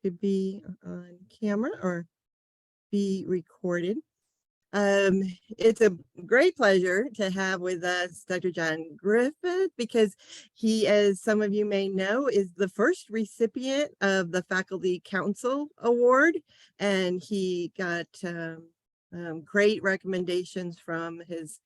to be on camera or be recorded. It's a great pleasure to have with us Dr. John Griffith, because he, as some of you may know, is the first recipient of the Faculty Council Award, and he got great recommendations from his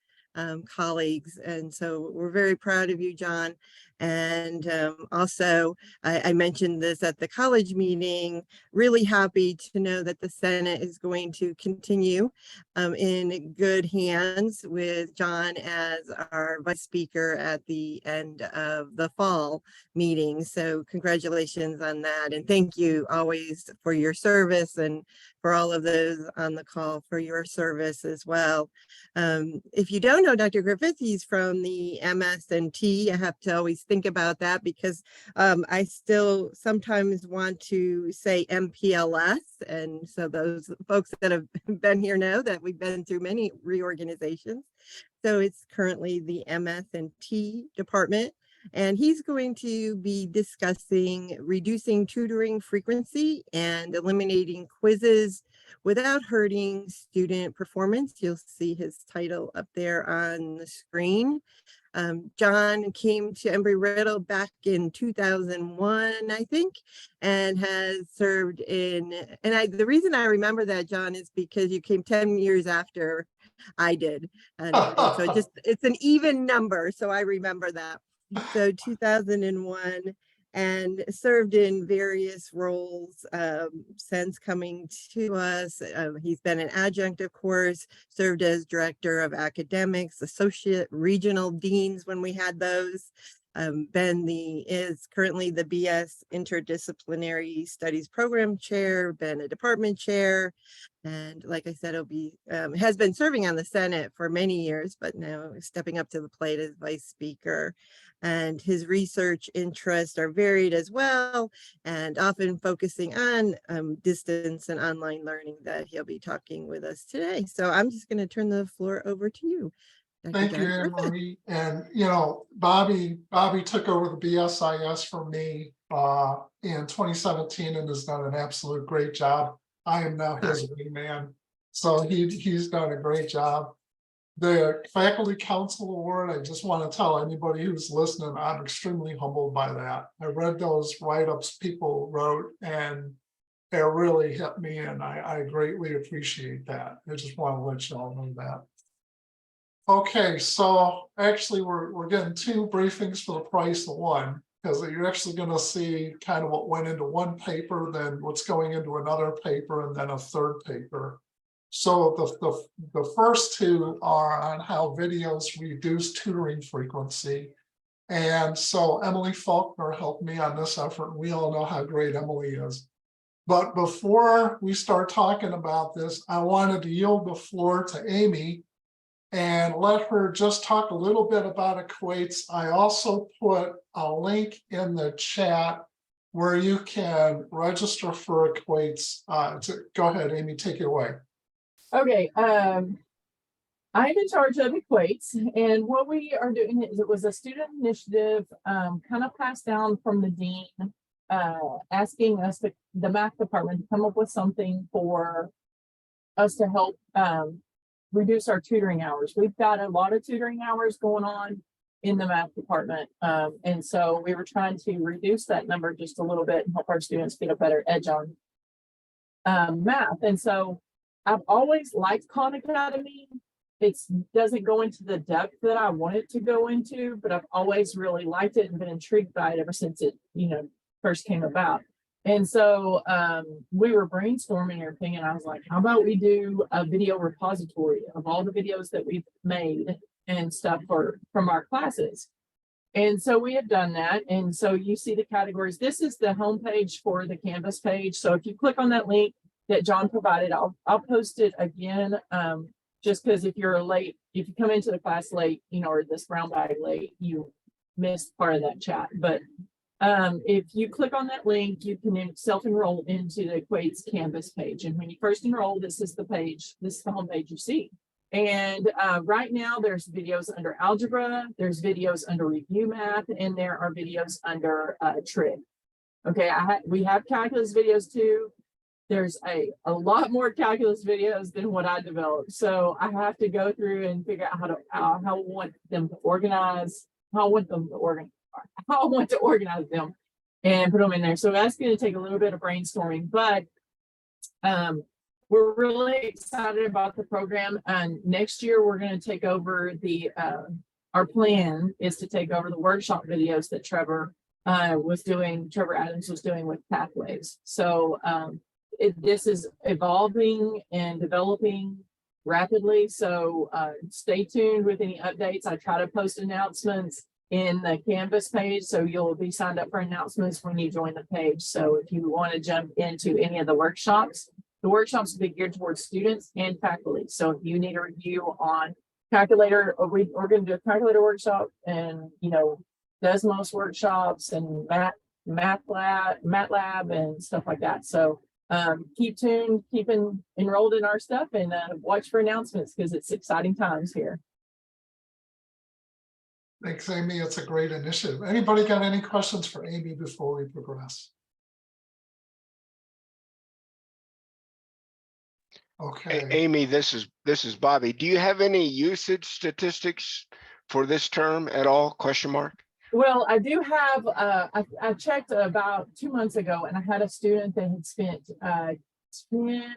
colleagues. And so we're very proud of you, John. And also, I mentioned this at the college meeting, really happy to know that the Senate is going to continue in good hands with John as our vice speaker at the end of the fall meeting. So congratulations on that. And thank you always for your service, and for all of those on the call for your service as well. If you don't know Dr. Griffith, he's from the MS&T. I have to always think about that because I still sometimes want to say MPLS. And so those folks that have been here know that we've been through many reorganizations. So it's currently the MS&T department. And he's going to be discussing reducing tutoring frequency and eliminating quizzes without hurting student performance. You'll see his title up there on the screen. John came to Embry-Riddle back in 2001, I think, and has served in, and the reason I remember that, John, is because you came 10 years after I did. And so it's an even number, so I remember that. So 2001, and served in various roles since coming to us. He's been an adjunct, of course, served as director of academics, associate regional deans when we had those. Is currently the BS Interdisciplinary Studies Program Chair, been a department chair, and like I said, has been serving on the Senate for many years, but now stepping up to the plate as vice speaker. And his research interests are varied as well, and often focusing on distance and online learning that he'll be talking with us today. So I'm just going to turn the floor over to you. Thank you, Anne Marie. And you know, Bobby took over the BSIS from me in 2017 and has done an absolute great job. I am now his wingman, so he's done a great job. The Faculty Council Award, I just want to tell anybody who's listening, I'm extremely humbled by that. I read those write-ups people wrote, and it really hit me, and I greatly appreciate that. I just want to let you all know that. Okay, so actually we're getting two briefings for the price of one, because you're actually going to see kind of what went into one paper, then what's going into another paper, and then a third paper. So the first two are on how videos reduce tutoring frequency. And so Emily Faulconer helped me on this effort. We all know how great Emily is. But before we start talking about this, I wanted to yield the floor to Amy and let her just talk a little bit about EQUATES. I also put a link in the chat where you can register for EQUATES. Go ahead, Amy, take it away. Okay, I'm in charge of EQUATES, and what we are doing is, it was a student initiative kind of passed down from the dean, asking us, the math department, to come up with something for us to help reduce our tutoring hours. We've got a lot of tutoring hours going on in the math department, and so we were trying to reduce that number just a little bit and help our students get a better edge on math. And so I've always liked Khan Academy. It doesn't go into the depth that I want it to go into, but I've always really liked it and been intrigued by it ever since it, first came about. And so we were brainstorming and everything, and I was like, how about we do a video repository of all the videos that we've made and stuff from our classes. And so we have done that. And so you see the categories. This is the homepage for the Canvas page. So if you click on that link that John provided, I'll post it again, just because if you're late, if you come into the class late, or this brown bag late, you missed part of that chat. But if you click on that link, you can self-enroll into the EQUATES Canvas page. And when you first enroll, this is the page, this is the homepage you see. And right now there's videos under algebra, there's videos under review math, and there are videos under trig. Okay, we have calculus videos too. There's a lot more calculus videos than what I developed. So I have to go through and figure out how I want them to organize, how I want to organize them and put them in there. So that's going to take a little bit of brainstorming, but we're really excited about the program. And next year we're going to take over our plan is to take over the workshop videos that Trevor Adams was doing with Pathways. So this is evolving and developing rapidly. So stay tuned with any updates. I try to post announcements in the Canvas page, so you'll be signed up for announcements when you join the page. So if you want to jump into any of the workshops will be geared towards students and faculty. So if you need a review on calculator, we're going to do a calculator workshop and, Desmos workshops and MATLAB and stuff like that. So keep tuned, keep enrolled in our stuff, and watch for announcements because it's exciting times here. Thanks, Amy. It's a great initiative. Anybody got any questions for Amy before we progress? Okay. Amy, this is Bobby. Do you have any usage statistics for this term at all? Question mark. Well, I do have, I checked about 2 months ago and I had a student that had spent 10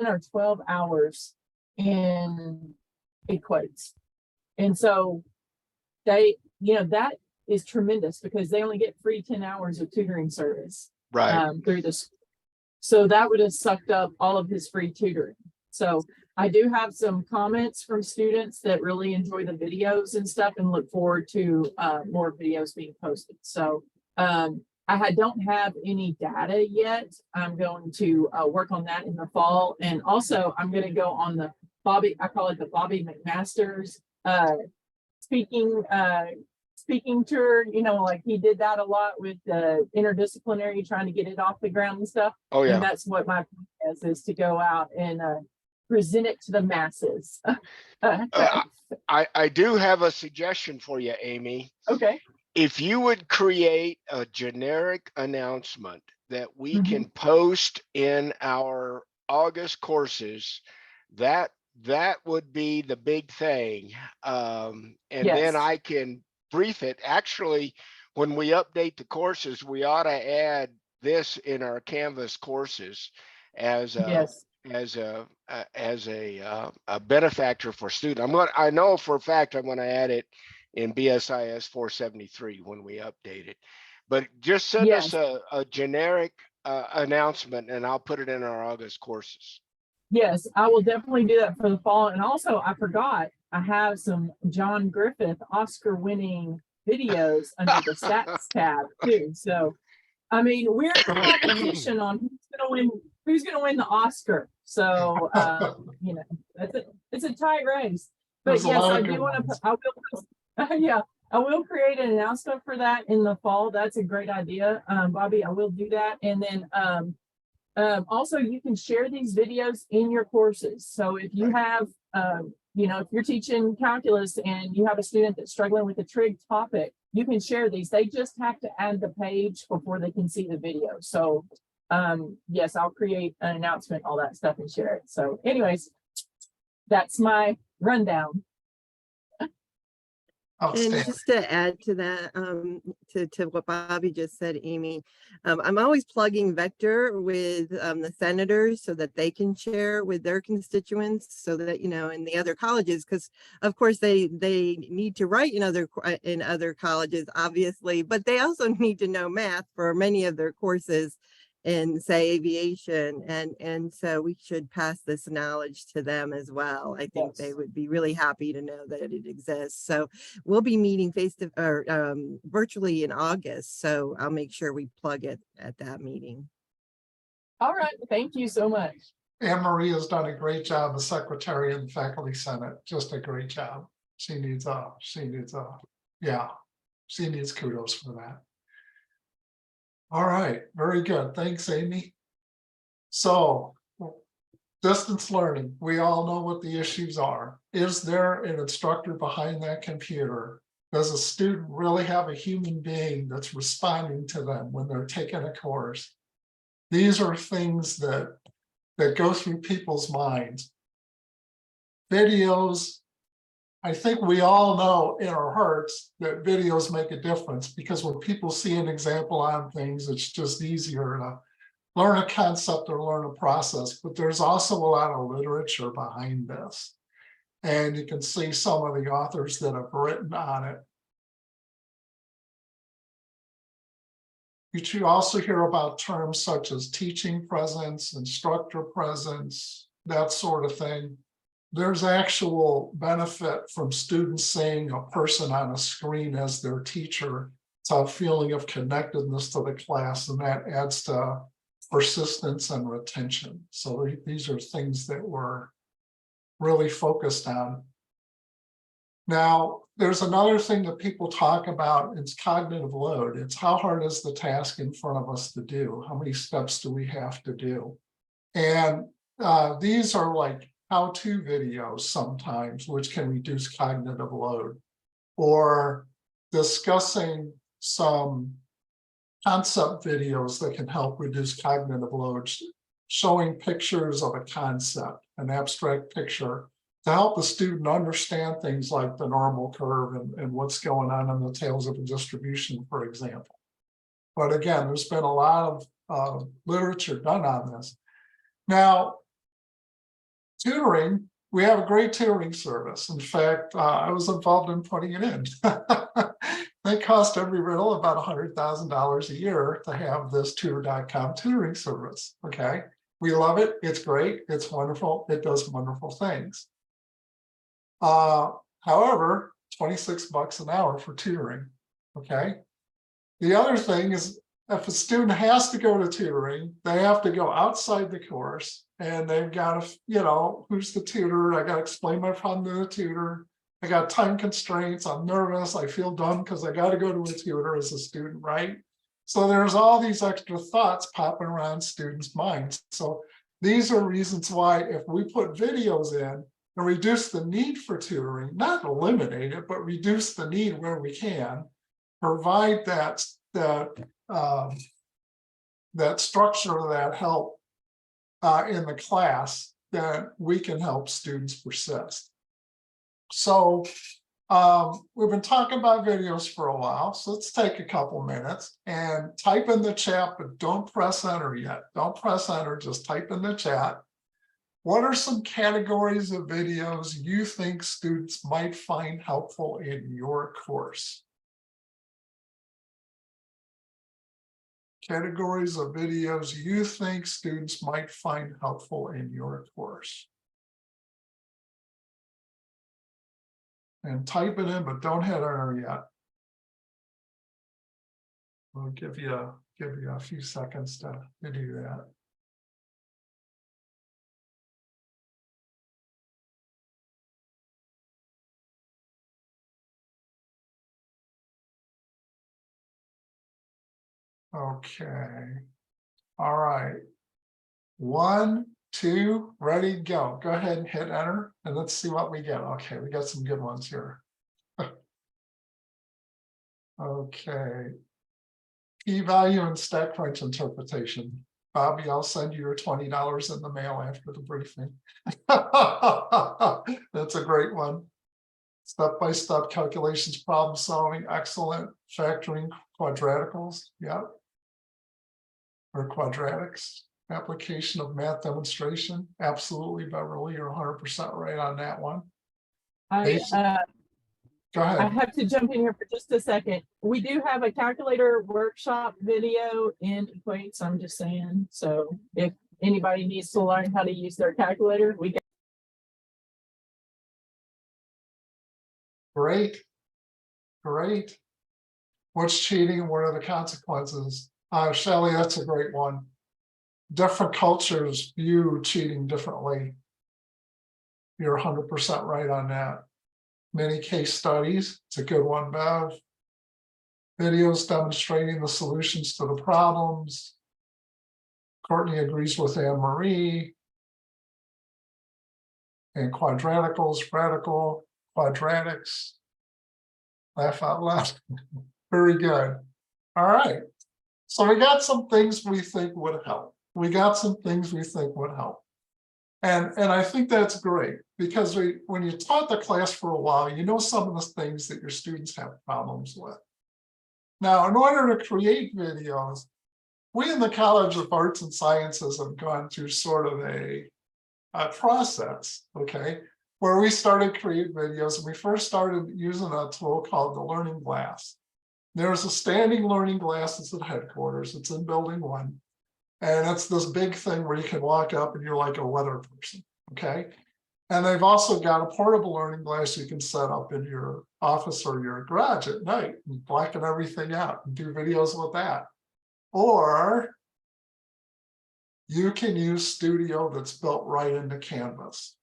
or 12 hours in EQUATES. And so that is tremendous because they only get free 10 hours of tutoring service through this. So that would have sucked up all of his free tutoring. So I do have some comments from students that really enjoy the videos and stuff and look forward to more videos being posted. So I don't have any data yet. I'm going to work on that in the fall. And also I'm going to go on the I call it the Bobby McMaster's speaking tour, like he did that a lot with the interdisciplinary, trying to get it off the ground and stuff. Oh yeah. And that's what my plan is to go out and present it to the masses. I do have a suggestion for you, Amy. Okay. If you would create a generic announcement that we can post in our August courses, that would be the big thing. And then I can brief it. Actually, when we update the courses, we ought to add this in our Canvas courses as a benefactor for students. I know for a fact I'm going to add it in BSIS 473 when we update it. But just send us a generic announcement and I'll put it in our August courses. Yes, I will definitely do that for the fall. And also, I forgot, I have some John Griffith Oscar-winning videos under the stats tab too. So, I mean, we're in competition on who's going to win the Oscar. So, it's a tight race. But yes, I do want to. I will create an announcement for that in the fall. That's a great idea, Bobby. I will do that, and then. Also, you can share these videos in your courses. So if you have, if you're teaching calculus and you have a student that's struggling with a trig topic, you can share these. They just have to add the page before they can see the video. So yes, I'll create an announcement, all that stuff, and share it. So anyways, that's my rundown. And just to add to that, to what Bobby just said, Amy, I'm always plugging Vector with the senators so that they can share with their constituents, so that, in the other colleges, because of course they need to write in other colleges, obviously, but they also need to know math for many of their courses in, say, aviation, and so we should pass this knowledge to them as well. I think they would be really happy to know that it exists. So we'll be meeting virtually in August, so I'll make sure we plug it at that meeting. All right, thank you so much. Anne Marie has done a great job as secretary in the faculty senate. Just a great job. She needs kudos for that. All right, very good. Thanks, Amy. So, distance learning, we all know what the issues are. Is there an instructor behind that computer Does a student really have a human being that's responding to them when they're taking a course? These are things that go through people's minds. Videos, I think we all know in our hearts that videos make a difference, because when people see an example on things, it's just easier to learn a concept or learn a process. But there's also a lot of literature behind this. And you can see some of the authors that have written on it. You should also hear about terms such as teaching presence, instructor presence, that sort of thing. There's actual benefit from students seeing a person on a screen as their teacher. It's a feeling of connectedness to the class, and that adds to persistence and retention. So these are things that we're really focused on. Now, there's another thing that people talk about, it's cognitive load. It's how hard is the task in front of us to do? How many steps do we have to do? And these are like how-to videos sometimes, which can reduce cognitive load, or discussing some concept videos that can help reduce cognitive load, showing pictures of a concept, an abstract picture, to help the student understand things like the normal curve and what's going on in the tails of a distribution, for example. But again, there's been a lot of literature done on this. Now, tutoring, we have a great tutoring service. In fact, I was involved in putting it in. They cost Embry-Riddle about $100,000 a year to have this tutor.com tutoring service. Okay, we love it. It's great. It's wonderful. It does wonderful things. However, $26 an hour for tutoring. Okay. The other thing is, if a student has to go to tutoring, they have to go outside the course, and they've got to, you know, who's the tutor? I got to explain my problem to the tutor. I got time constraints. I'm nervous. I feel dumb because I got to go to a tutor as a student, right? So there's all these extra thoughts popping around students' minds. So these are reasons why, if we put videos in and reduce the need for tutoring, not eliminate it, but reduce the need where we can, provide that structure, that help in the class, that we can help students persist. So we've been talking about videos for a while, so let's take a couple minutes and type in the chat, but don't press enter yet. Don't press enter, just type in the chat. What are some categories of videos you think students might find helpful in your course? Categories of videos you think students might find helpful in your course. And type it in, but don't hit enter yet. We'll give you a few seconds to do that. Okay. All right. 1, 2, ready, go. Go ahead and hit enter, and let's see what we get. Okay, we got some good ones here. Okay. P-value and stack crunch interpretation. Bobby, I'll send you your $20 in the mail after the briefing. That's a great one. Step-by-step calculations, problem solving, excellent. Factoring quadraticals, yeah. Or quadratics. Application of math demonstration, absolutely, Beverly, you're 100% right on that one. Go ahead. I have to jump in here for just a second. We do have a calculator workshop video in EQUATES, I'm just saying. So if anybody needs to learn how to use their calculator, we got. Great. Great. What's cheating and what are the consequences? Shelley, that's a great one. Different cultures view cheating differently. You're 100% right on that. Many case studies, it's a good one, Bev. Videos demonstrating the solutions to the problems. Courtney agrees with Anne-Marie. And quadraticals, radical, quadratics. Laugh out loud. Very good. All right. So we got some things we think would help. We got some things we think would help. And I think that's great because when you taught the class for a while, you know some of the things that your students have problems with. Now, in order to create videos, we in the College of Arts and Sciences have gone through sort of a process, okay, where we started creating videos, and we first started using a tool called the Learning Glass. There's a standing learning glass that's at headquarters. It's in building 1. And it's this big thing where you can walk up and you're like a weather person, okay? And they've also got a portable learning glass you can set up in your office or your garage at night and blacken everything out and do videos with that. Or you can use Studio that's built right into Canvas.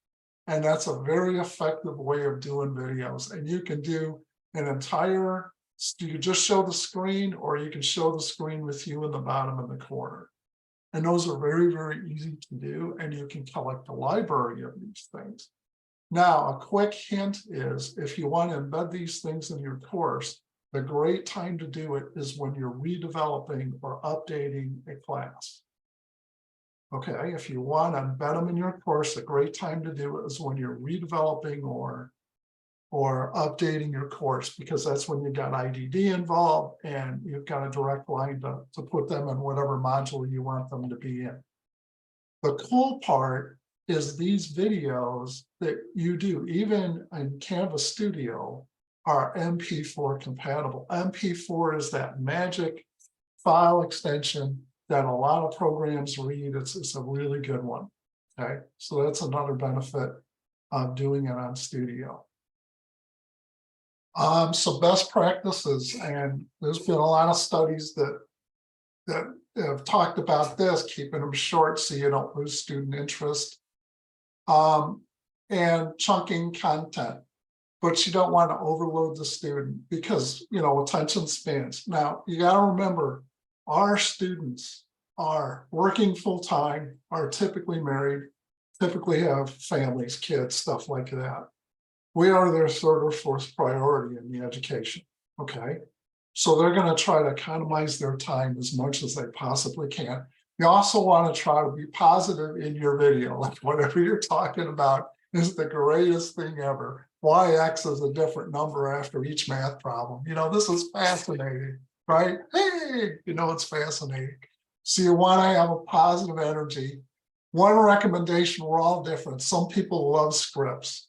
And that's a very effective way of doing videos. And you can do an entire, you can just show the screen, or you can show the screen with you in the bottom in the corner. And those are very, very easy to do. And you can collect a library of these things. Now, a quick hint is if you want to embed these things in your course, the great time to do it is when you're redeveloping or updating a class. Okay, if you want to embed them in your course, a great time to do it is when you're redeveloping or updating your course, because that's when you got IDD involved and you've got a direct line to put them in whatever module you want them to be in. The cool part is these videos that you do, even in Canvas Studio, are MP4 compatible. MP4 is that magic file extension that a lot of programs read. It's a really good one. Okay, so that's another benefit of doing it on Studio. So best practices, and there's been a lot of studies that have talked about this, keeping them short so you don't lose student interest, and chunking content, but you don't want to overload the student because, you know, attention spans. Now, you got to remember, our students are working full-time, are typically married, typically have families, kids, stuff like that. We are their third or fourth priority in the education, okay? So they're going to try to economize their time as much as they possibly can. You also want to try to be positive in your video, like whatever you're talking about is the greatest thing ever. YX is a different number after each math problem. You know, this is fascinating, right? Hey, you know, it's fascinating. So you want to have a positive energy. One recommendation, we're all different. Some people love scripts.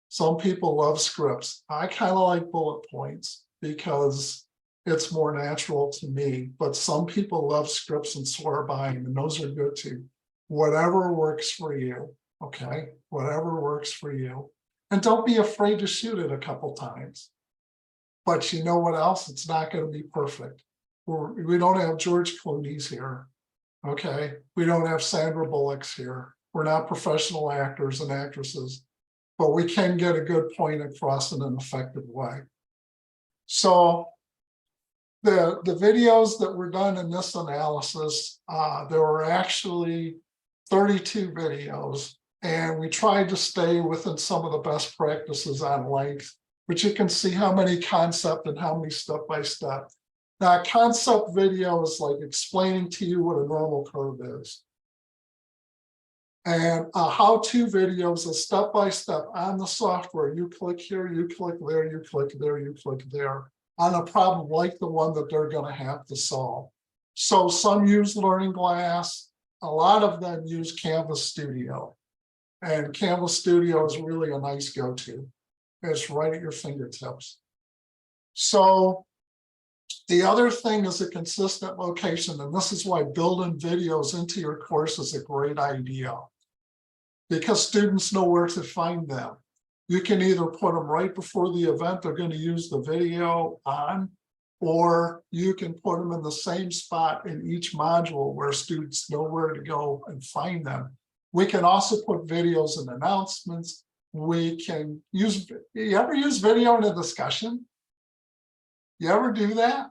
Some people love scripts. I kind of like bullet points because it's more natural to me, but some people love scripts and swear by them, and those are good too. Whatever works for you, okay? Whatever works for you. And don't be afraid to shoot it a couple times. But you know what else? It's not going to be perfect. We don't have George Clooney's here, okay? We don't have Sandra Bullock's here. We're not professional actors and actresses, but we can get a good point across in an effective way. So the videos that were done in this analysis, there were actually 32 videos, and we tried to stay within some of the best practices on length, but you can see how many concept and how many step-by-step. Now, a concept video is like explaining to you what a normal curve is. And a how-to video is a step-by-step on the software. You click here, you click there, you click there, you click there on a problem like the one that they're going to have to solve. So some use Learning Glass. A lot of them use Canvas Studio. And Canvas Studio is really a nice go-to. It's right at your fingertips. So the other thing is a consistent location. And this is why building videos into your course is a great idea, because students know where to find them. You can either put them right before the event they're going to use the video on, or you can put them in the same spot in each module where students know where to go and find them. We can also put videos in announcements. We can use, you ever use video in a discussion? You ever do that?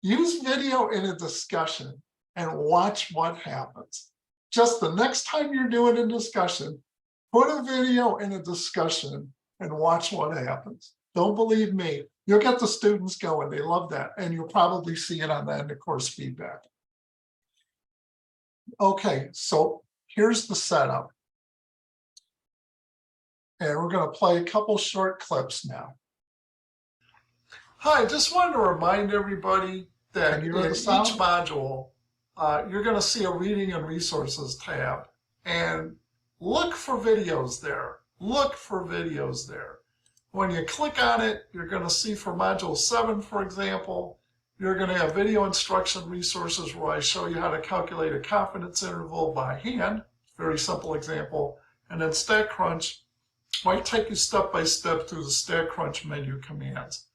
Use video in a discussion and watch what happens. Just the next time you're doing a discussion, put a video in a discussion and watch what happens. Don't believe me. You'll get the students going. They love that. And you'll probably see it on the end of course feedback. Okay, so here's the setup. And we're going to play a couple short clips now. Hi, just wanted to remind everybody that in each module, you're going to see a reading and resources tab. And look for videos there. Look for videos there. When you click on it, you're going to see for Module 7, for example, you're going to have video instruction resources where I show you how to calculate a confidence interval by hand. Very simple example. And then StatCrunch might take you step by step through the StatCrunch menu commands.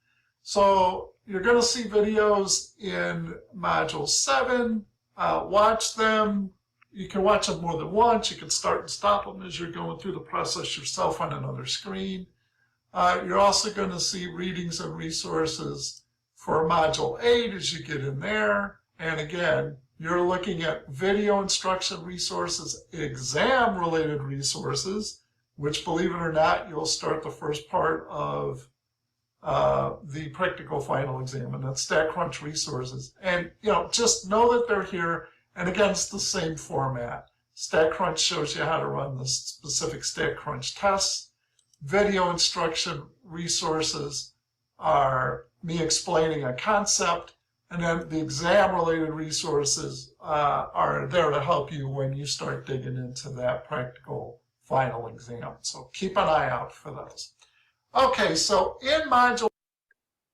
So you're going to see videos in Module 7. Watch them. You can watch them more than once. You can start and stop them as you're going through the process yourself on another screen. You're also going to see readings and resources for Module 8 as you get in there. And again, you're looking at video instruction resources, exam-related resources, which, believe it or not, you'll start the first part of the practical final exam, and that's StatCrunch resources. And just know that they're here. And again, it's the same format. StatCrunch shows you how to run the specific StatCrunch tests. Video instruction resources are me explaining a concept, and then the exam-related resources are there to help you when you start digging into that practical final exam. So keep an eye out for those. Okay, so in module.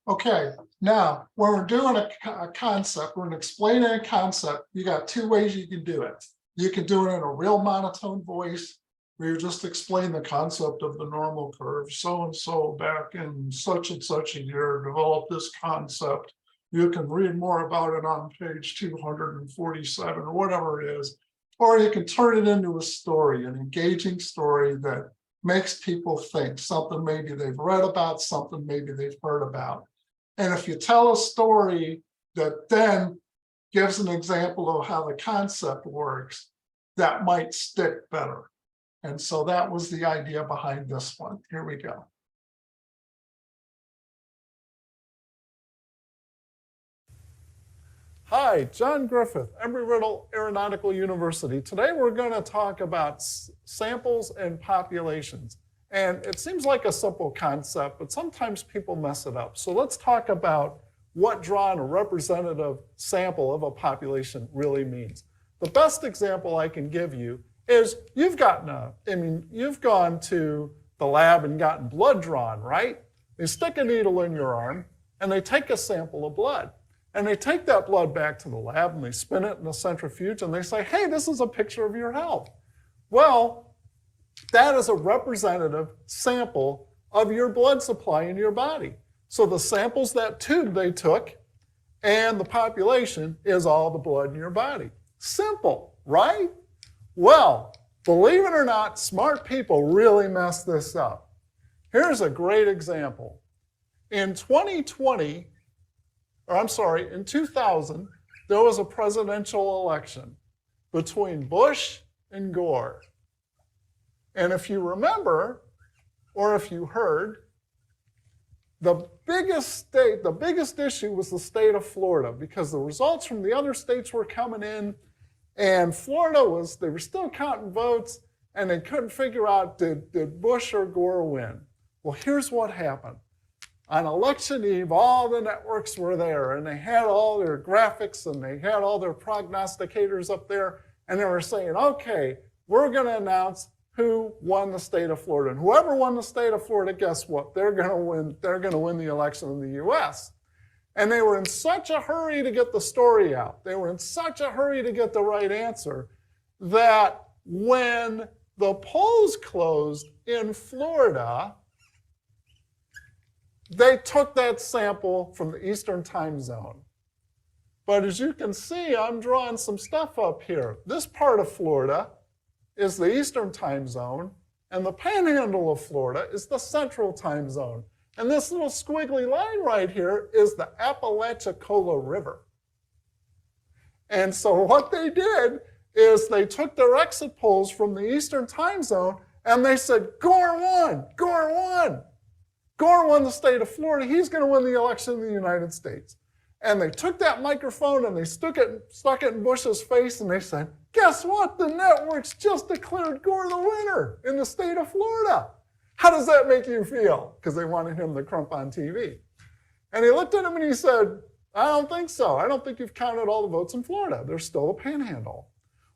Okay, now when we're doing a concept, we're explaining a concept, you got two ways you can do it. You can do it in a real monotone voice, where you just explain the concept of the normal curve. So-and-so back in such and such a year developed this concept. You can read more about it on page 247 or whatever it is. Or you can turn it into a story, an engaging story that makes people think, something maybe they've read about, something maybe they've heard about. And if you tell a story that then gives an example of how the concept works, that might stick better. And so that was the idea behind this one. Here we go. Hi, John Griffith, Embry-Riddle Aeronautical University. Today we're going to talk about samples and populations. And it seems like a simple concept, but sometimes people mess it up. So let's talk about what drawing a representative sample of a population really means. The best example I can give you is you've gone to the lab and gotten blood drawn, right? They stick a needle in your arm and they take a sample of blood. And they take that blood back to the lab and they spin it in a centrifuge and they say, hey, this is a picture of your health. Well, that is a representative sample of your blood supply in your body. So the samples, that tube they took, and the population is all the blood in your body. Simple, right? Well, believe it or not, smart people really mess this up. Here's a great example. In 2000, there was a presidential election between Bush and Gore. And if you remember, or if you heard, the biggest issue was the state of Florida, because the results from the other states were coming in, and Florida they were still counting votes, and they couldn't figure out, did Bush or Gore win? Well, here's what happened. On election eve, all the networks were there, and they had all their graphics, and they had all their prognosticators up there, and they were saying, okay, we're going to announce who won the state of Florida. And whoever won the state of Florida, guess what? They're going to win the election in the US. And they were in such a hurry to get the story out. They were in such a hurry to get the right answer that when the polls closed in Florida, they took that sample from the Eastern time zone. But as you can see, I'm drawing some stuff up here. This part of Florida is the Eastern time zone, and the panhandle of Florida is the Central time zone. And this little squiggly line right here is the Apalachicola River. And so what they did is they took their exit polls from the Eastern time zone and they said, Gore won, Gore won. Gore won the state of Florida. He's going to win the election in the United States. And they took that microphone and they stuck it in Bush's face and they said, guess what? The networks just declared Gore the winner in the state of Florida. How does that make you feel? Because they wanted him to crump on TV. And he looked at him and he said, I don't think so. I don't think you've counted all the votes in Florida. There's still a panhandle.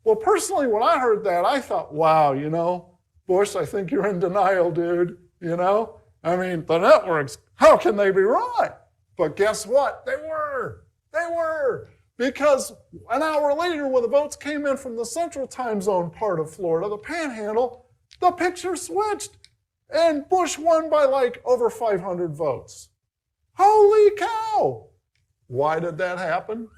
Well, personally, when I heard that, I thought, wow, you know, Bush, I think you're in denial, dude. You know, I mean, the networks, how can they be wrong? But guess what? They were. They were. Because an hour later, when the votes came in from the central time zone part of Florida, the panhandle, the picture switched. And Bush won by like over 500 votes. Holy cow! Why did that happen?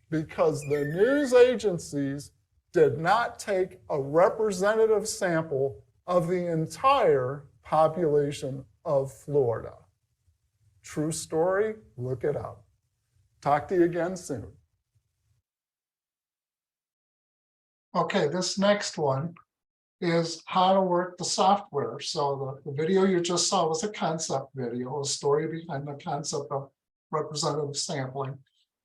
Because the news agencies did not take a representative sample of the entire population of Florida. True story, look it up. Talk to you again soon. Okay, this next one is how to work the software. So the video you just saw was a concept video, a story behind the concept of representative sampling.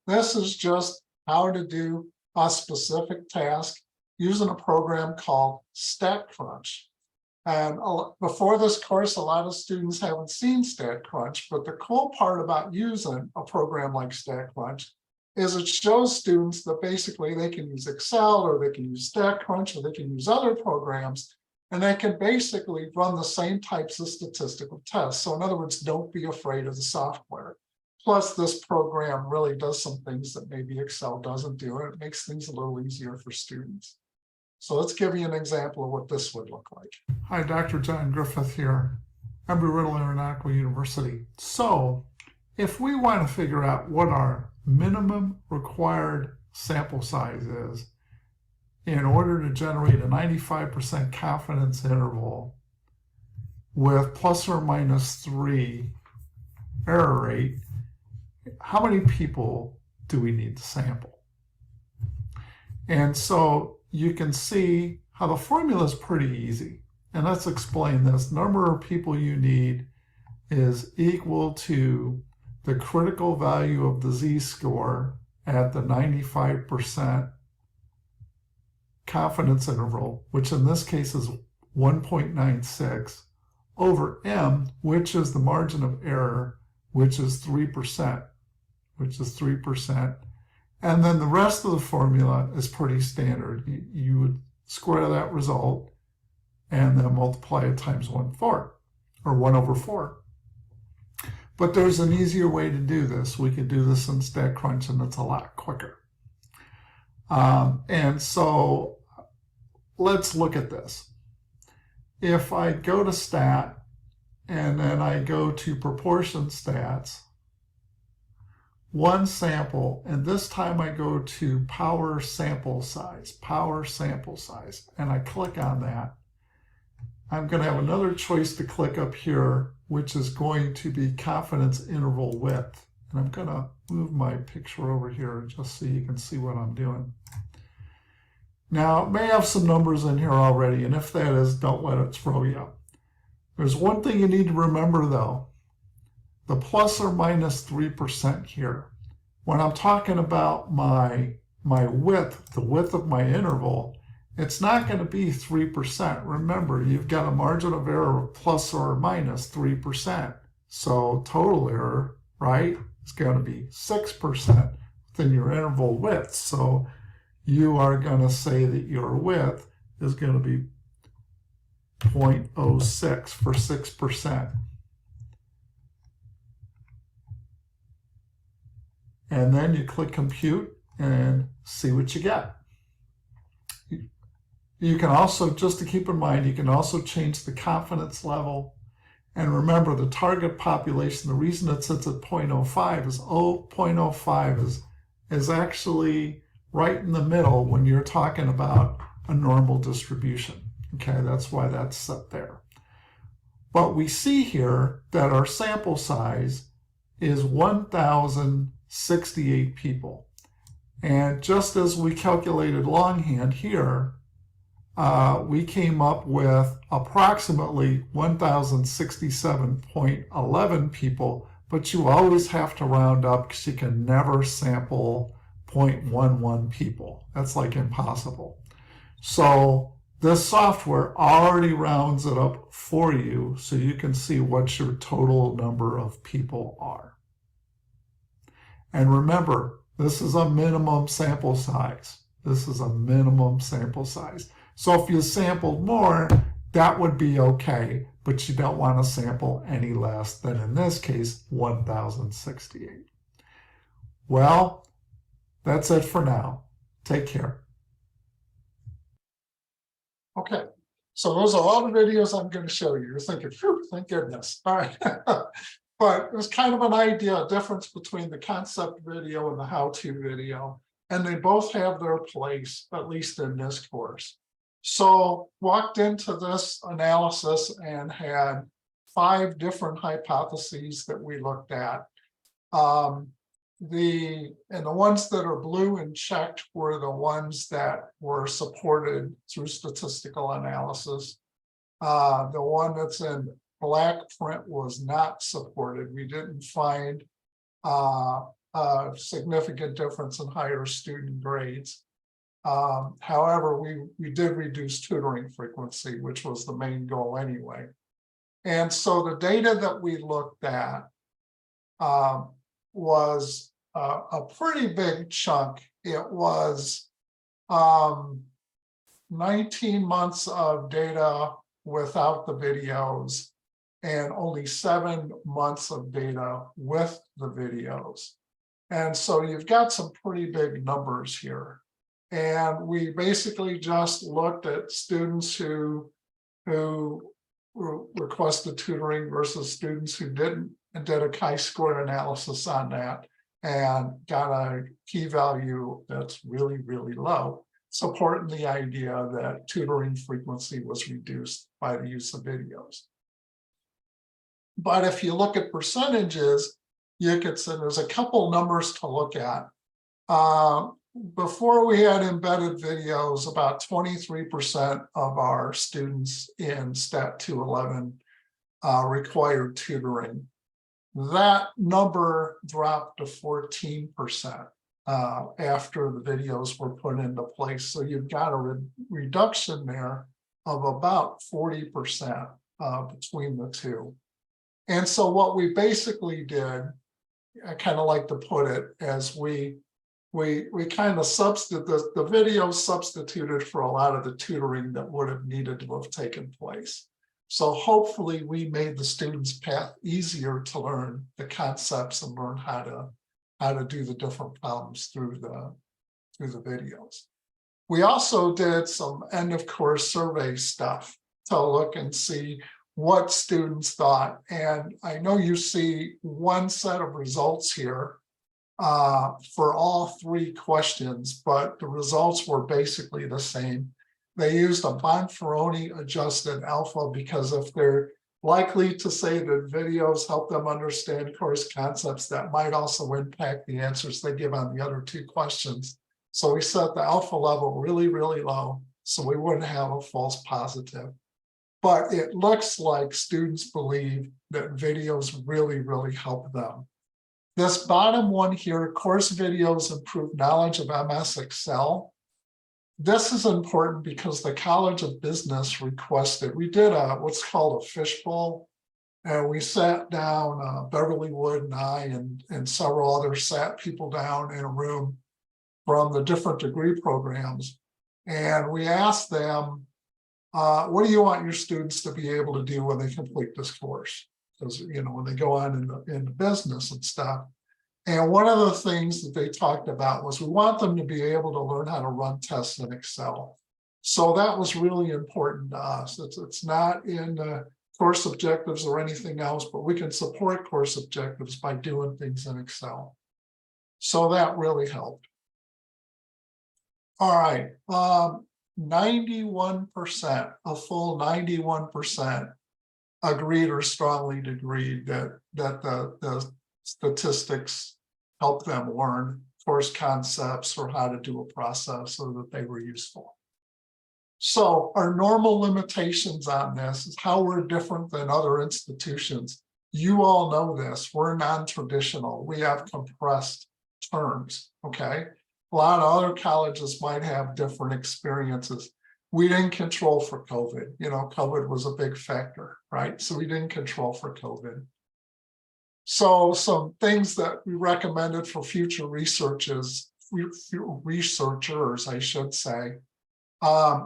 This is just how to do a specific task using a program called StatCrunch. And before this course, a lot of students haven't seen StatCrunch, but the cool part about using a program like StatCrunch is it shows students that basically they can use Excel or they can use StatCrunch or they can use other programs, and they can basically run the same types of statistical tests. So in other words, don't be afraid of the software. Plus, this program really does some things that maybe Excel doesn't do, and it makes things a little easier for students. So let's give you an example of what this would look like. Hi, Dr. John Griffith here, Embry-Riddle International University. So if we want to figure out what our minimum required sample size is in order to generate a 95% confidence interval with plus or minus 3 error rate, how many people do we need to sample? And so you can see how the formula is pretty easy. And let's explain this. Number of people you need is equal to the critical value of the z-score at the 95% confidence interval, which in this case is 1.96, over m, which is the margin of error, which is 3%, And then the rest of the formula is pretty standard. You would square that result and then multiply it times 1/4, or 1/4. But there's an easier way to do this. We could do this in StatCrunch, and it's a lot quicker. And so let's look at this. If I go to Stat, and then I go to Proportion Stats, one sample, and this time I go to Power Sample Size, and I click on that. I'm going to have another choice to click up here, which is going to be confidence interval width. And I'm going to move my picture over here just so you can see what I'm doing. Now, it may have some numbers in here already, and if that is, don't let it throw you. There's one thing you need to remember, though. The plus or minus 3% here. When I'm talking about my width, the width of my interval, it's not going to be 3%. Remember, you've got a margin of error of plus or minus 3%. So total error, right, is going to be 6% within your interval width. So you are going to say that your width is going to be 0.06 for 6%. And then you click compute and see what you get. You can also, just to keep in mind, you can also change the confidence level. And remember, the target population, the reason it sits at 0.05 is 0.05 is actually right in the middle when you're talking about a normal distribution. Okay, that's why that's set there. But we see here that our sample size is 1,068 people. And just as we calculated longhand here, we came up with approximately 1,067.11 people, but you always have to round up because you can never sample 0.11 people. That's like impossible. So this software already rounds it up for you so you can see what your total number of people are. And remember, this is a minimum sample size. This is a minimum sample size. So if you sampled more, that would be okay, but you don't want to sample any less than, in this case, 1,068. Well, that's it for now. Take care. Okay, so those are all the videos I'm going to show you. You're thinking, phew, thank goodness. All right. But there's kind of an idea, a difference between the concept video and the how-to video. And they both have their place, at least in this course. So walked into this analysis and had 5 different hypotheses that we looked at. The ones that are blue and checked were the ones that were supported through statistical analysis. The one that's in black print was not supported. We didn't find a significant difference in higher student grades. However, we did reduce tutoring frequency, which was the main goal anyway. And so the data that we looked at was a pretty big chunk. It was 19 months of data without the videos and only 7 months of data with the videos. And so you've got some pretty big numbers here. And we basically just looked at students who requested tutoring versus students who didn't, and did a chi-square analysis on that and got a p-value that's really, really low, supporting the idea that tutoring frequency was reduced by the use of videos. But if you look at percentages, you could say there's a couple numbers to look at. Before we had embedded videos, about 23% of our students in Stat 211 required tutoring. That number dropped to 14% after the videos were put into place. So you've got a reduction there of about 40% between the two. And so what we basically did, I kind of like to put it, as we kind of substitute the video substituted for a lot of the tutoring that would have needed to have taken place. So hopefully we made the students' path easier to learn the concepts and learn how to do the different problems through the videos. We also did some end of course survey stuff to look and see what students thought. And I know you see one set of results here for all 3 questions, but the results were basically the same. They used a Bonferroni adjusted alpha because if they're likely to say that videos help them understand course concepts, that might also impact the answers they give on the other 2 questions. So we set the alpha level really, really low so we wouldn't have a false positive. But it looks like students believe that videos really, really help them. This bottom one here, course videos improve knowledge of MS Excel. This is important because the College of Business requested, we did what's called a fishbowl, and we sat down, Beverly Wood and I and several others sat people down in a room from the different degree programs. And we asked them, what do you want your students to be able to do when they complete this course? Because, you know, when they go on into business and stuff. And one of the things that they talked about was we want them to be able to learn how to run tests in Excel. So that was really important to us. It's not in the course objectives or anything else, but we can support course objectives by doing things in Excel. So that really helped. All right, 91%, a full 91% agreed or strongly agreed that the statistics help them learn course concepts or how to do a process so that they were useful. So our normal limitations on this is how we're different than other institutions. You all know this, we're non-traditional, we have compressed terms, okay? A lot of other colleges might have different experiences. We didn't control for COVID, you know, COVID was a big factor, right? So we didn't control for COVID. So some things that we recommended for future researchers, I should say,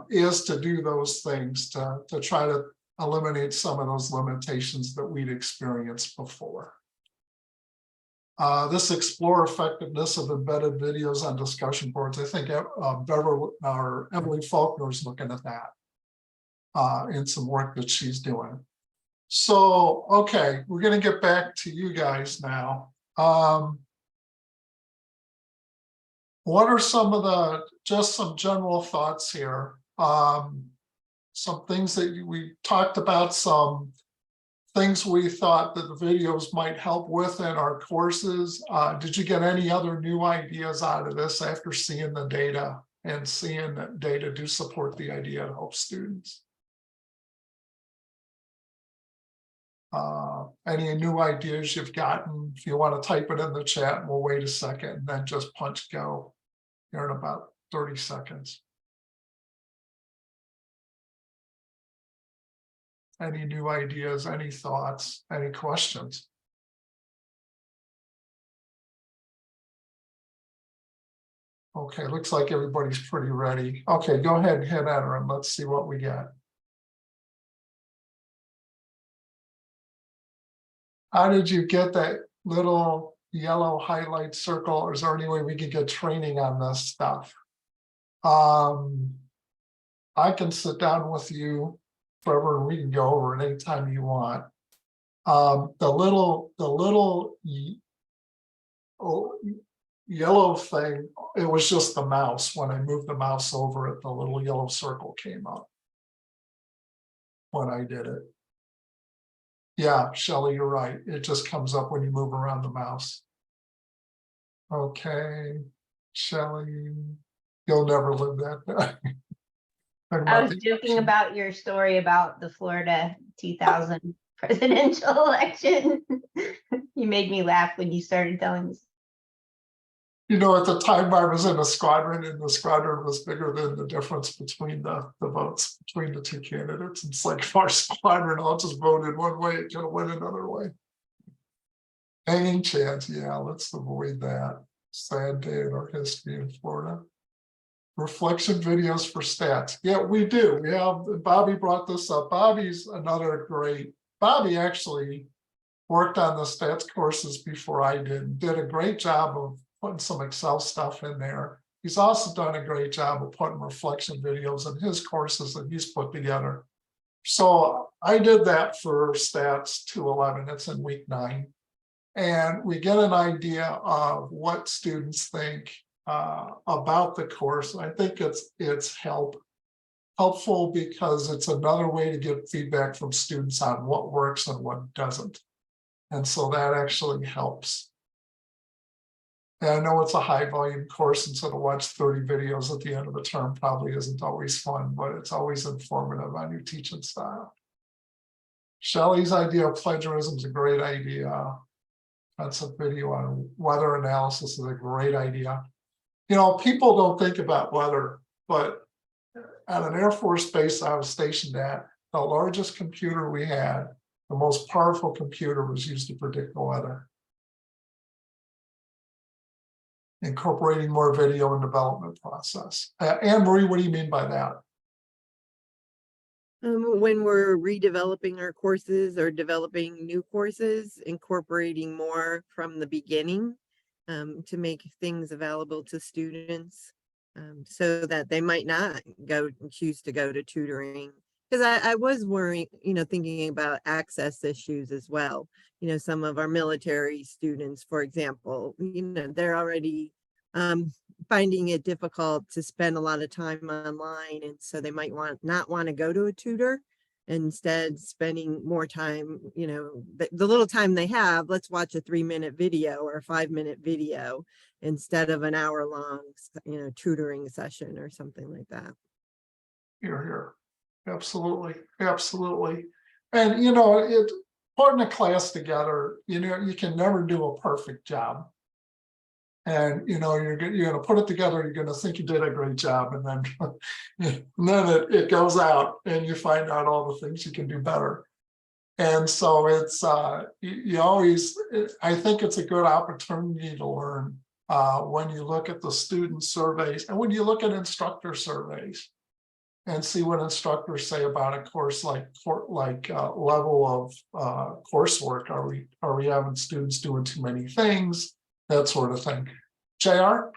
is to do those things to try to eliminate some of those limitations that we'd experienced before. This explore effectiveness of embedded videos on discussion boards. I think Beverly or Emily Faulconer is looking at that in some work that she's doing. So, okay, we're going to get back to you guys now. What are some of the, just some general thoughts here? Some things that we talked about, some things we thought that the videos might help with in our courses. Did you get any other new ideas out of this after seeing the data and seeing that data do support the idea to help students? Any new ideas you've gotten? If you want to type it in the chat, we'll wait a second and then just punch go here in about 30 seconds. Any new ideas, any thoughts, any questions? Okay, looks like everybody's pretty ready. Okay, go ahead and hit enter and let's see what we get. How did you get that little yellow highlight circle? Or is there any way we can get training on this stuff? I can sit down with you forever and we can go over it anytime you want. The little yellow thing, it was just the mouse. When I moved the mouse over it, the little yellow circle came up when I did it. Yeah, Shelley, you're right. It just comes up when you move around the mouse. Okay, Shelley, you'll never live that down. I was joking about your story about the Florida 2000 presidential election. You made me laugh when you started telling me. You know, at the time I was in a squadron, and the squadron was bigger than the difference between the votes between the two candidates. It's like our squadron all just voted one way, it could have went another way. Hanging chance, yeah, let's avoid that. Sad day in our history in Florida. Reflection videos for stats. Yeah, we do. We have, Bobby brought this up. Bobby's another great, Bobby actually worked on the stats courses before I did a great job of putting some Excel stuff in there. He's also done a great job of putting reflection videos in his courses that he's put together. So I did that for stats 211, it's in week 9. And we get an idea of what students think about the course. I think it's helpful because it's another way to get feedback from students on what works and what doesn't. And so that actually helps. And I know it's a high volume course, and so to watch 30 videos at the end of the term probably isn't always fun, but it's always informative on your teaching style. Shelley's idea of plagiarism is a great idea. That's a video on weather analysis is a great idea. You know, people don't think about weather, but at an Air Force base I was stationed at, the largest computer we had, the most powerful computer was used to predict the weather. Incorporating more video in development process. Anne-Marie, what do you mean by that? When we're redeveloping our courses or developing new courses, incorporating more from the beginning to make things available to students so that they might not choose to go to tutoring. Because I was worrying, thinking about access issues as well. Some of our military students, for example, they're already finding it difficult to spend a lot of time online. And so they might not want to go to a tutor, instead spending more time, the little time they have, let's watch a 3-minute video or a 5-minute video instead of an hour-long, tutoring session or something like that. Here. Absolutely, absolutely. And you know, putting a class together, you know, you can never do a perfect job. And you know, you're gonna put it together, you're gonna think you did a great job, and then it goes out and you find out all the things you can do better. And so it's you always, I think it's a good opportunity to learn when you look at the student surveys and when you look at instructor surveys and see what instructors say about a course like level of coursework. Are we having students doing too many things? That sort of thing. JR?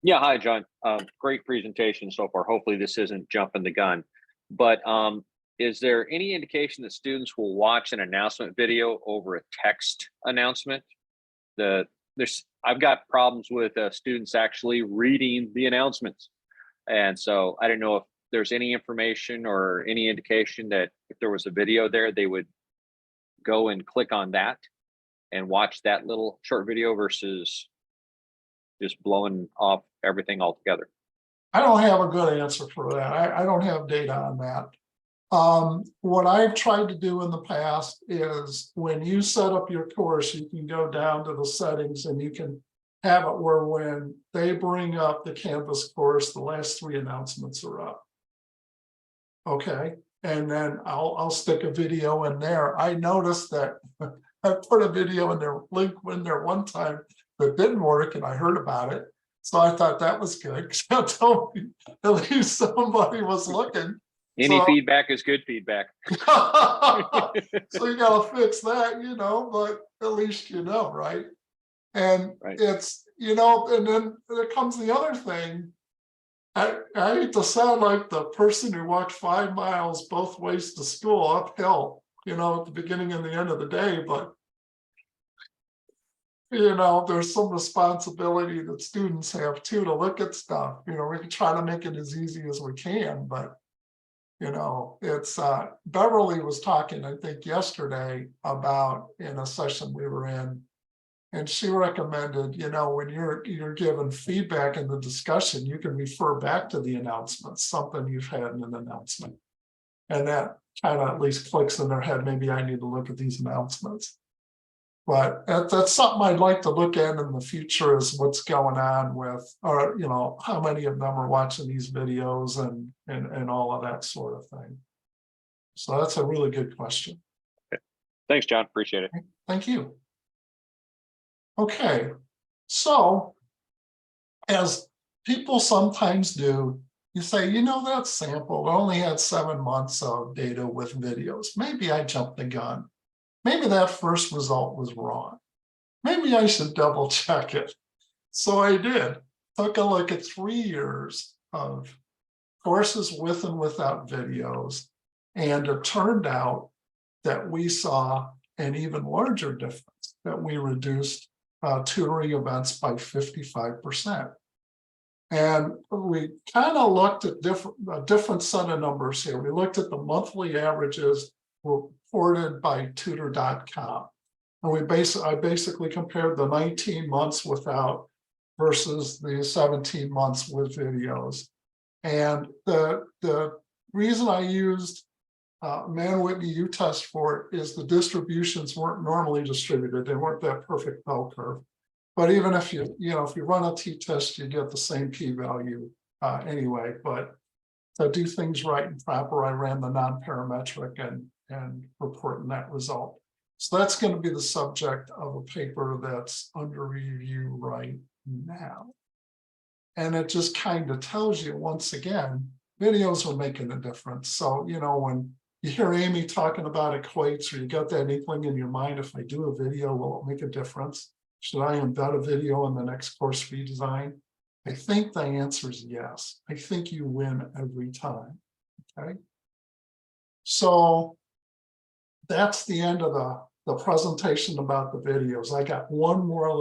Yeah, hi, John. Great presentation so far. Hopefully this isn't jumping the gun. But is there any indication that students will watch an announcement video over a text announcement? I've got problems with students actually reading the announcements. And so I don't know if there's any information or any indication that if there was a video there, they would go and click on that and watch that little short video versus just blowing off everything altogether. I don't have a good answer for that. I don't have data on that. What I've tried to do in the past is when you set up your course, you can go down to the settings and you can have it where when they bring up the Canvas course, the last 3 announcements are up. Okay, and then I'll stick a video in there. I noticed that I put a video in there, link in there one time that didn't work, and I heard about it. So I thought that was good because that told me at least somebody was looking. Any feedback is good feedback. So you gotta fix that, you know, but at least you know, right? And it's, you know, and then there comes the other thing. I hate to sound like the person who walked 5 miles both ways to school uphill, you know, at the beginning and the end of the day, but you know, there's some responsibility that students have too to look at stuff. You know, we can try to make it as easy as we can, but you know, it's Beverly was talking, I think, yesterday about in a session we were in, and she recommended, you know, when you're given feedback in the discussion, you can refer back to the announcements, something you've had in an announcement. And that kind of at least clicks in their head, maybe I need to look at these announcements. But that's something I'd like to look at in the future is what's going on with, or, you know, how many of them are watching these videos and all of that sort of thing. So that's a really good question. Okay. Thanks, John. Appreciate it. Thank you. Okay, so as people sometimes do, you say, you know, that sample only had 7 months of data with videos. Maybe I jumped the gun. Maybe that first result was wrong. Maybe I should double check it. So I did. Took a look at 3 years of courses with and without videos. And it turned out that we saw an even larger difference, that we reduced tutoring events by 55%. And we kind of looked at a different set of numbers here. We looked at the monthly averages reported by tutor.com. And I basically compared the 19 months without versus the 17 months with videos. And the reason I used Mann-Whitney U-Test for it is the distributions weren't normally distributed. They weren't that perfect bell curve. But even if you run a t-test, you get the same p-value anyway. But to do things right and proper, I ran the non-parametric and reporting that result. So that's going to be the subject of a paper that's under review right now. And it just kind of tells you, once again, videos are making a difference. So, you know, when you hear Amy talking about EQUATES, or you got that inkling in your mind, if I do a video, will it make a difference? Should I embed a video in the next course fee design? I think the answer is yes. I think you win every time, okay? So that's the end of the presentation about the videos. I got one more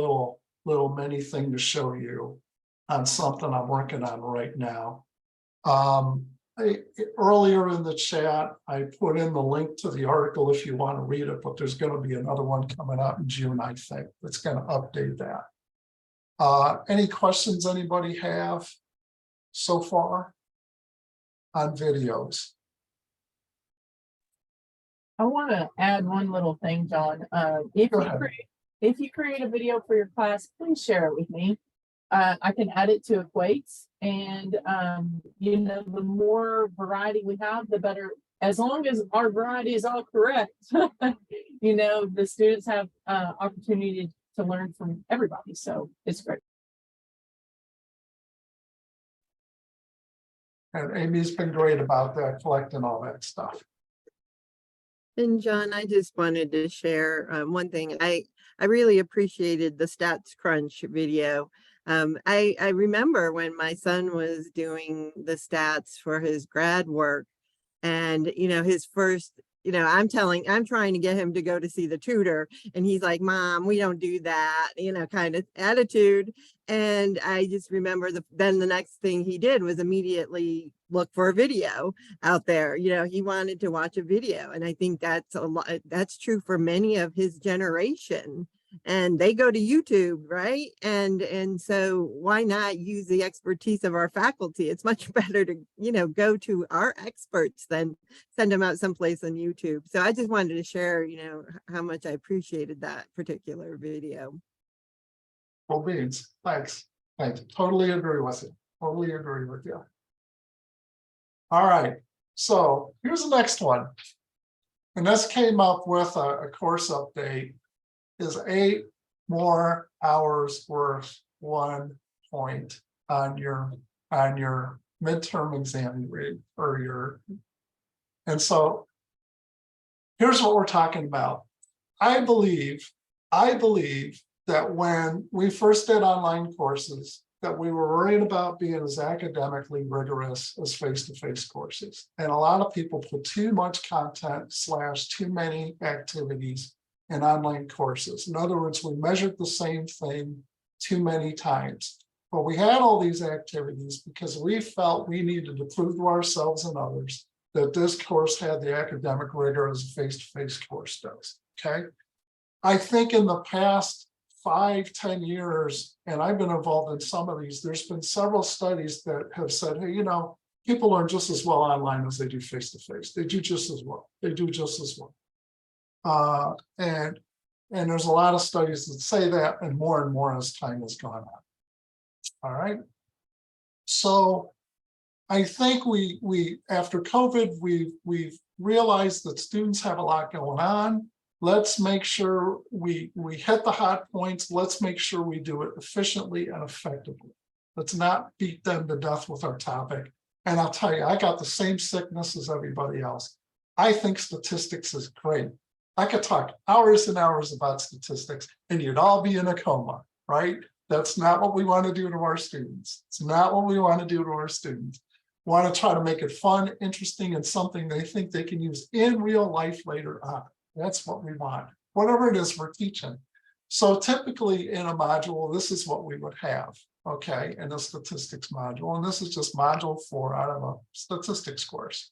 little mini thing to show you on something I'm working on right now. Earlier in the chat, I put in the link to the article if you want to read it, but there's going to be another one coming out in June, I think, that's going to update that. Any questions anybody have so far? on videos. I want to add one little thing, John. If Go you ahead. create a video for your class, please share it with me. I can add it to EQUATES, and you know, the more variety we have, the better. As long as our variety is all correct, you know, the students have opportunity to learn from everybody. So it's great. And Amy's been great about that, collecting all that stuff. And John, I just wanted to share one thing. I really appreciated the Stats Crunch video. I remember when my son was doing the stats for his grad work, and you know, his first, you know, I'm trying to get him to go to see the tutor, and he's like, Mom, we don't do that, you know, kind of attitude. And I just remember then the next thing he did was immediately look for a video out there. You know, he wanted to watch a video. And I think that's a lot, that's true for many of his generation. And they go to YouTube, right? And so why not use the expertise of our faculty? It's much better to, you know, go to our experts than send them out someplace on YouTube. So I just wanted to share, you know, how much I appreciated that particular video. Cool beans. Thanks. Thanks. Totally agree with you. Totally agree with you. All right. So here's the next one. And this came up with a course update. Is 8 more hours worth 1 point on your midterm exam grade or your. And so here's what we're talking about. I believe that when we first did online courses, that we were worried about being as academically rigorous as face-to-face courses. And a lot of people put too much content / too many activities in online courses. In other words, we measured the same thing too many times. But we had all these activities because we felt we needed to prove to ourselves and others that this course had the academic rigor as a face-to-face course does, okay? I think in the past 5-10 years, and I've been involved in some of these, there's been several studies that have said, hey, you know, people learn just as well online as they do face-to-face. They do just as well. They do just as well. And there's a lot of studies that say that, and more as time has gone on. All right. So I think we after COVID, we've realized that students have a lot going on. Let's make sure we hit the hot points. Let's make sure we do it efficiently and effectively. Let's not beat them to death with our topic. And I'll tell you, I got the same sickness as everybody else. I think statistics is great. I could talk hours and hours about statistics and you'd all be in a coma, right? That's not what we want to do to our students. It's not what we want to do to our students. We want to try to make it fun, interesting, and something they think they can use in real life later on. That's what we want, whatever it is we're teaching. So typically in a module, this is what we would have, okay, in a statistics module. And this is just module 4 out of a statistics course.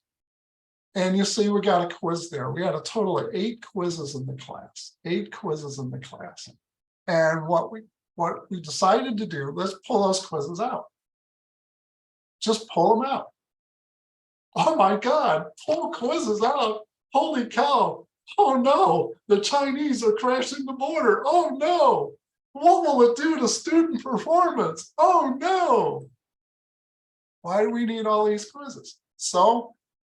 And you see, we got a quiz there. We had a total of 8 quizzes in the class, 8 quizzes in the class. And what we decided to do, let's pull those quizzes out. Just pull them out. Oh my God, pull quizzes out. Holy cow. Oh no, the Chinese are crashing the border. Oh no, what will it do to student performance? Oh no. Why do we need all these quizzes? So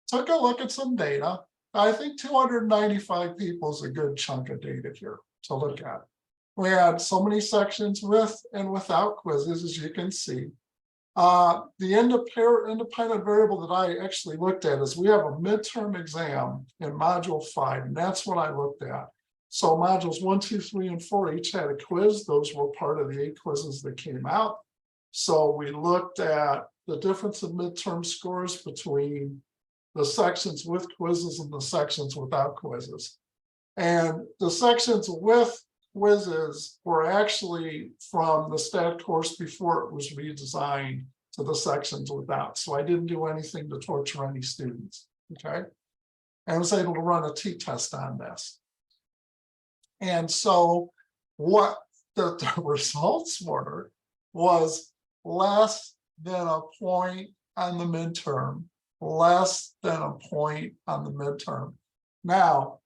took a look at some data. I think 295 people is a good chunk of data here to look at. We had so many sections with and without quizzes, as you can see. The independent variable that I actually looked at is we have a midterm exam in module 5, and that's what I looked at. So modules 1, 2, 3, and 4 each had a quiz. Those were part of the 8 quizzes that came out. So we looked at the difference in midterm scores between the sections with quizzes and the sections without quizzes. And the sections with quizzes were actually from the stat course before it was redesigned to the sections without. So I didn't do anything to torture any students, okay? And I was able to run a t-test on this. And so what the results were was less than a point on the midterm less than a point on the midterm. Now,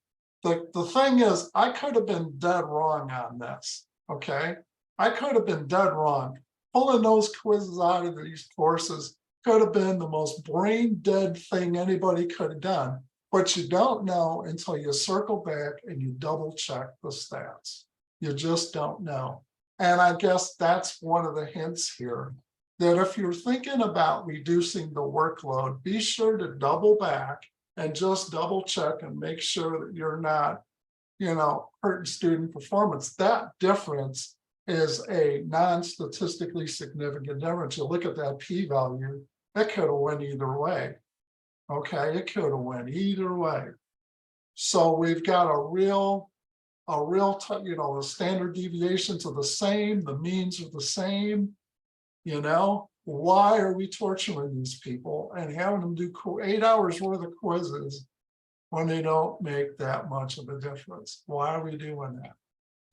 the thing is, I could have been dead wrong on this, okay? I could have been dead wrong. Pulling those quizzes out of these courses could have been the most brain dead thing anybody could have done. But you don't know until you circle back and you double check the stats. You just don't know. And I guess that's one of the hints here, that if you're thinking about reducing the workload, be sure to double back and just double check and make sure that you're not, hurting student performance. That difference is a non-statistically significant difference. You look at that p-value, it could have went either way. Okay, it could have went either way. So we've got a real, the standard deviations are the same, the means are the same. Why are we torturing these people and having them do 8 hours worth of quizzes when they don't make that much of a difference? Why are we doing that?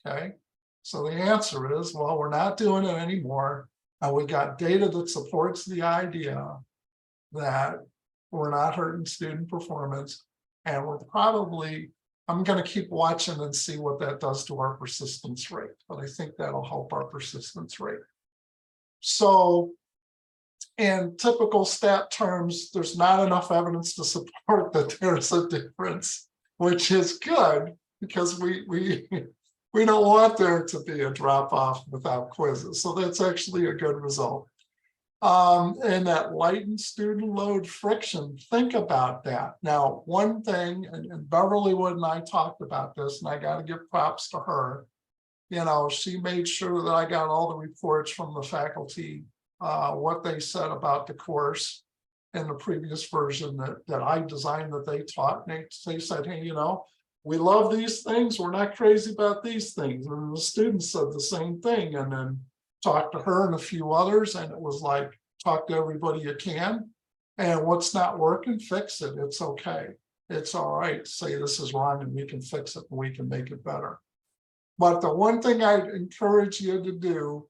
Okay, so the answer is, well, we're not doing it anymore. And we got data that supports the idea that we're not hurting student performance. And we're probably, I'm going to keep watching and see what that does to our persistence rate. But I think that'll help our persistence rate. So in typical stat terms, there's not enough evidence to support that there's a difference, which is good because we don't want there to be a drop off without quizzes. So that's actually a good result. And that lightened student load friction, think about that. Now, one thing, and Beverly Wood and I talked about this, and I got to give props to her. She made sure that I got all the reports from the faculty, what they said about the course in the previous version that I designed that they taught. And they said, hey, we love these things. We're not crazy about these things. And the students said the same thing. And then talked to her and a few others. And it was like, talk to everybody you can. And what's not working, fix it. It's okay. It's all right. Say this is wrong and we can fix it and we can make it better. But the one thing I'd encourage you to do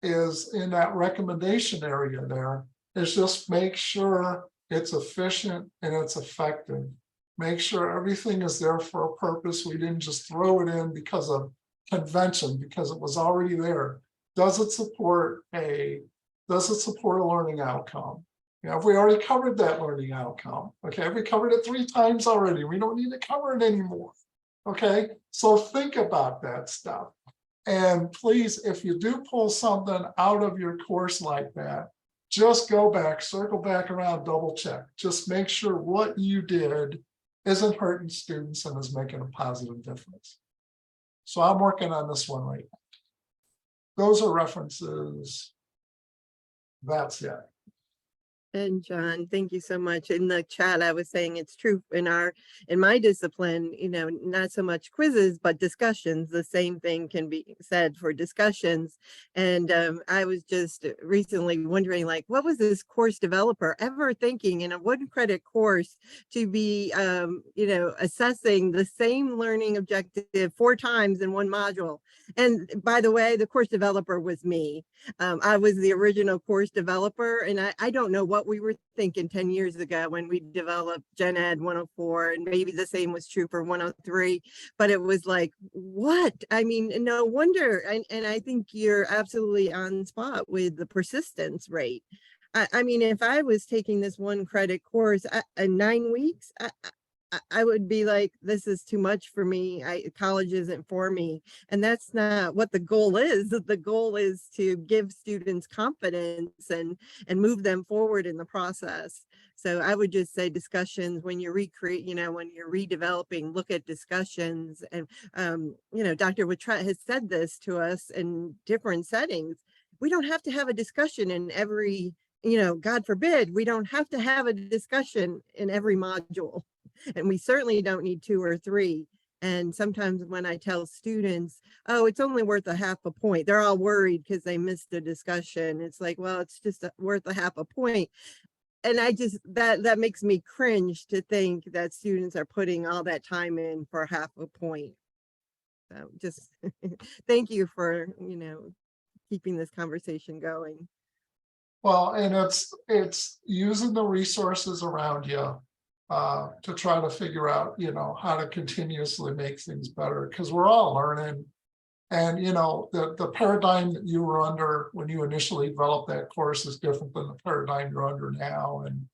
is in that recommendation area there is just make sure it's efficient and it's effective. Make sure everything is there for a purpose. We didn't just throw it in because of convention, because it was already there. Does it support a learning outcome? If we already covered that learning outcome, okay, we covered it 3 times already. We don't need to cover it anymore. Okay, so think about that stuff. And please, if you do pull something out of your course like that, just go back, circle back around, double check. Just make sure what you did isn't hurting students and is making a positive difference. So I'm working on this one right now. Those are references. That's it. And John, thank you so much. In the chat, I was saying it's true in my discipline, not so much quizzes, but discussions. The same thing can be said for discussions. And I was just recently wondering, like, what was this course developer ever thinking in a 1-credit course to be, assessing the same learning objective 4 times in one module? And by the way, the course developer was me. I was the original course developer, and I don't know what we were thinking 10 years ago when we developed Gen Ed 104, and maybe the same was true for 103, but it was like, what? I mean, no wonder. And I think you're absolutely on spot with the persistence rate. I mean, if I was taking this 1-credit course in 9 weeks, I would be like, this is too much for me. College isn't for me. And that's not what the goal is. The goal is to give students confidence and move them forward in the process. So I would just say discussions when you recreate, when you're redeveloping, look at discussions. And, Dr. Wittrat has said this to us in different settings. We don't have to have a discussion in every, God forbid, we don't have to have a discussion in every module. And we certainly don't need 2 or 3. And sometimes when I tell students, oh, it's only worth a half a point, they're all worried because they missed a discussion. It's like, well, it's just worth a half a point. And I just, that makes me cringe to think that students are putting all that time in for half a point. So just thank you for, keeping this conversation going. Well, and it's using the resources around you to try to figure out, you know, how to continuously make things better, because we're all learning. And, you know, the paradigm that you were under when you initially developed that course is different than the paradigm you're under now, and,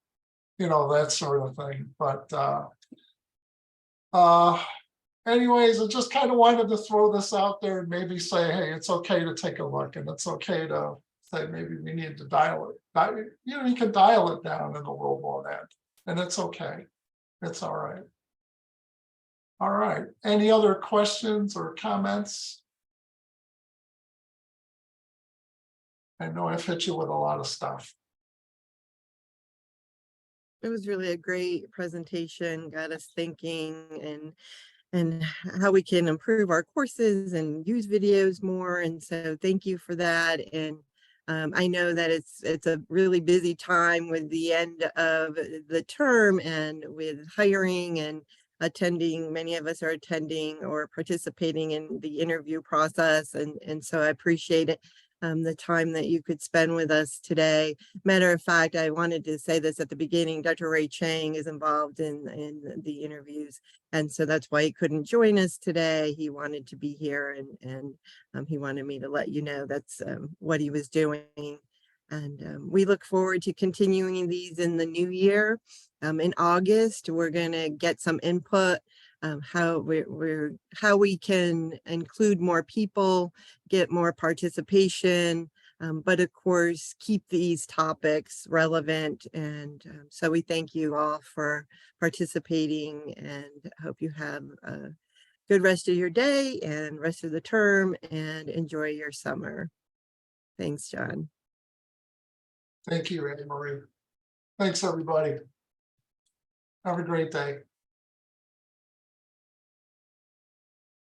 you know, that sort of thing. But anyways, I just kind of wanted to throw this out there and maybe say, hey, it's okay to take a look, and it's okay to say maybe we need to dial it. You know, you can dial it down in the world war end, and it's okay. It's all right. All right. Any other questions or comments? I know I've hit you with a lot of stuff. It was really a great presentation, got us thinking and how we can improve our courses and use videos more. And so thank you for that. And I know that it's a really busy time with the end of the term and with hiring and attending. Many of us are attending or participating in the interview process. And so I appreciate it. The time that you could spend with us today. Matter of fact, I wanted to say this at the beginning, Dr. Ray Chang is involved in the interviews. And so that's why he couldn't join us today. He wanted to be here and he wanted me to let you know that's what he was doing. And we look forward to continuing these in the new year. In August, we're gonna get some input how we can include more people, get more participation, but of course keep these topics relevant. And so we thank you all for participating and hope you have a good rest of your day and rest of the term and enjoy your summer. Thanks, John. Thank you, Amy Marie. Thanks, everybody. Have a great day.